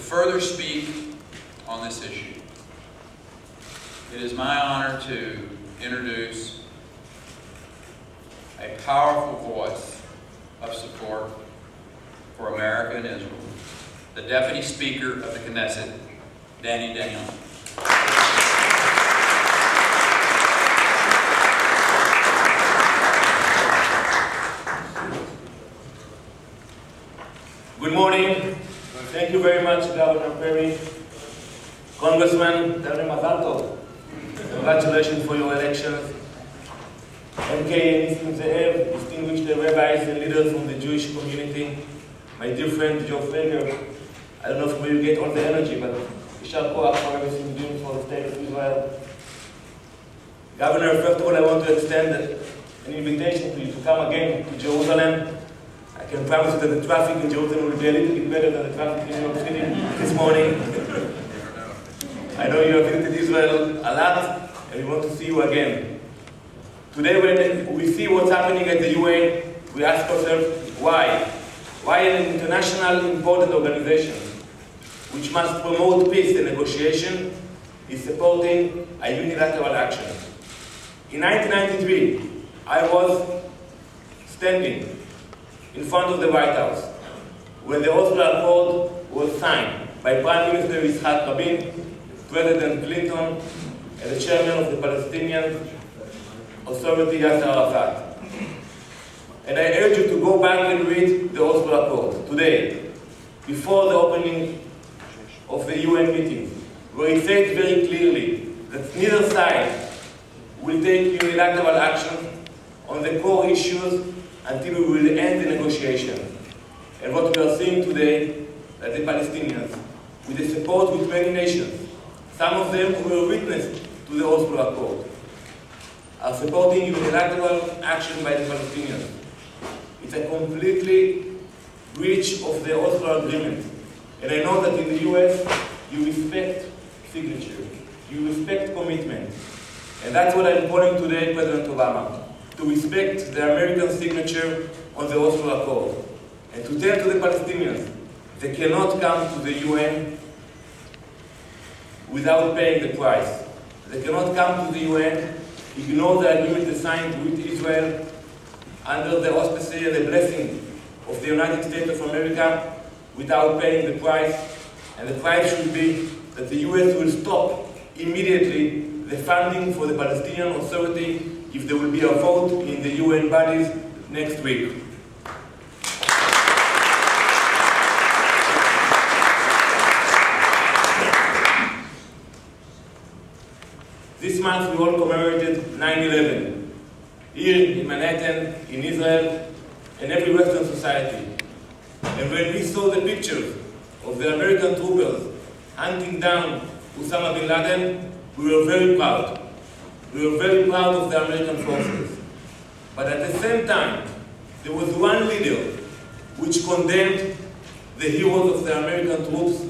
further speak on this issue. It is my honor to introduce a powerful voice of support for America and Israel, the Deputy Speaker of the Knesset, Danon. Good morning. Thank you very much, Governor Perry. Congressman Danon, Mazal Tov. Congratulations for your elections. MK and Nissim Ze'ev, distinguished rabbis and leaders from the Jewish community. My dear friend Joe Fager, I don't know from where you get all the energy, but Yishar Koach for everything you're doing for the state of Israel. Governor, first of all, I want to extend an invitation to you to come again to Jerusalem. I can promise you that the traffic in Jerusalem will be a little bit better than the traffic in New York City this morning. I know you have visited Israel a lot, and we want to see you again. Today, when we see what's happening at the UN, we ask ourselves, why? Why an international important organization, which must promote peace and negotiation, is supporting a unilateral action? In 1993, I was standing in front of the White House when the Oslo Accord was signed by Prime Minister Yitzhak Rabin, President Clinton, and the chairman of the Palestinian Authority, Yasser Arafat. And I urge you to go back and read the Oslo Accord today, before the opening of the UN meeting, where it says very clearly that neither side will take unilateral action on the core issues until we will end the negotiation. And what we are seeing today, that the Palestinians, with the support with many nations, some of them who were witness to the Oslo Accord, are supporting unilateral action by the Palestinians. It's a completely breach of the Oslo Agreement. And I know that in the US, you respect signature, you respect commitment. And that's what I'm calling today President Obama, to respect the American signature on the Oslo Accord, and to tell to the Palestinians they cannot come to the UN without paying the price. They cannot come to the UN, ignore the agreement signed with Israel under the auspices and the blessing of the United States of America without paying the price. And the price should be that the US will stop immediately the funding for the Palestinian Authority if there will be a vote in the UN bodies next week. This month we all commemorated 9/11, here in Manhattan, in Israel, and every Western society. And when we saw the pictures of the American troopers hunting down Osama bin Laden, we were very proud. We were very proud of the American forces. But at the same time, there was one leader which condemned the heroes of the American troops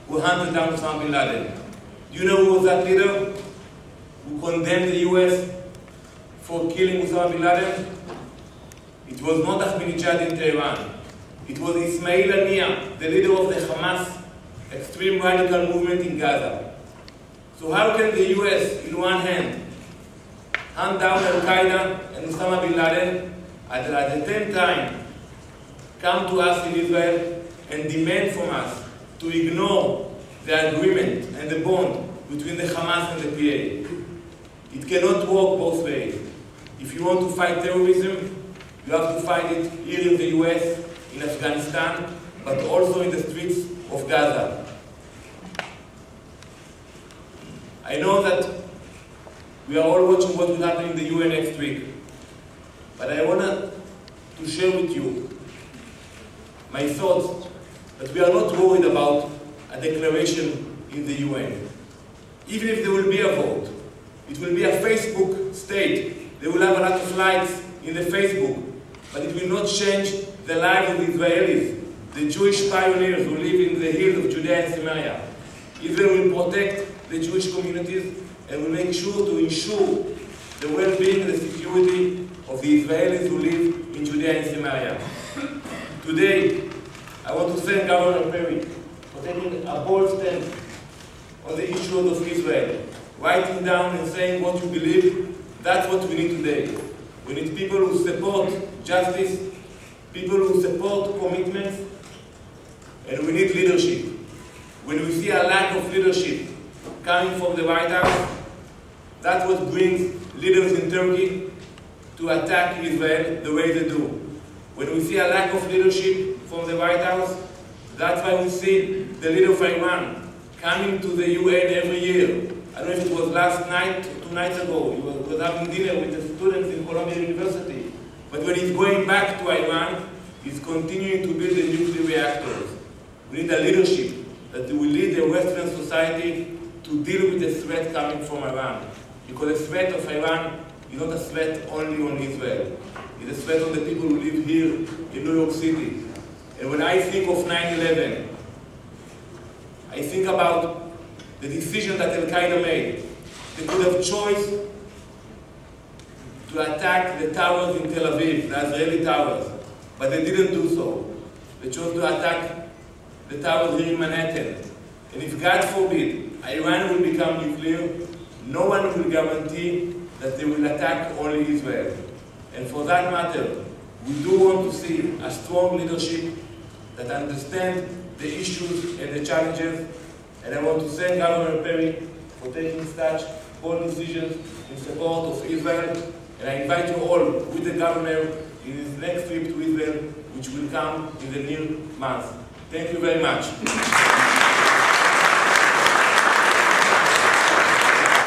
who hunted down Osama bin Laden. Do you know who was that leader who condemned the US for killing Osama bin Laden? It was not Ahmadinejad in Tehran. It was Ismail Haniyeh, the leader of the Hamas extreme radical movement in Gaza. So how can the US, in one hand, hunt down Al-Qaeda and Osama bin Laden, and at the same time come to us in Israel and demand from us to ignore the agreement and the bond between the Hamas and the PA? It cannot work both ways. If you want to fight terrorism, you have to fight it here in the US, in Afghanistan, but also in the streets of Gaza. I know that we are all watching what will happen in the UN next week, but I want to share with you my thoughts that we are not worried about a declaration in the UN. Even if there will be a vote, it will be a Facebook state. They will have a lot of likes in the Facebook, but it will not change the lives of the Israelis, the Jewish pioneers who live in the hills of Judea and Samaria. Israel will protect the Jewish communities and will make sure to ensure the well-being and the security of the Israelis who live in Judea and Samaria. Today, I want to thank Governor Perry for taking a bold stand on the issues of Israel, writing down and saying what you believe. That's what we need today. We need people who support justice, people who support commitments, and we need leadership. When we see a lack of leadership coming from the White House, that's what brings leaders in Turkey to attack Israel the way they do. When we see a lack of leadership from the White House, that's why we see the leader of Iran coming to the UN every year. I don't know if it was last night or 2 nights ago. He was having dinner with the students in Columbia University. But when he's going back to Iran, he's continuing to build the nuclear reactors. We need a leadership that will lead the Western society to deal with the threat coming from Iran. Because the threat of Iran is not a threat only on Israel. It's a threat on the people who live here in New York City. And when I think of 9/11, I think about the decision that Al-Qaeda made. They could have choice to attack the towers in Tel Aviv, the Israeli towers, but they didn't do so. They chose to attack the towers here in Manhattan. And if, God forbid, Iran will become nuclear, no one will guarantee that they will attack only Israel. And for that matter, we do want to see a strong leadership that understands the issues and the challenges. And I want to thank Governor Perry for taking such bold decisions in support of Israel. And I invite you all with the governor in his next trip to Israel, which will come in the near months. Thank you very much.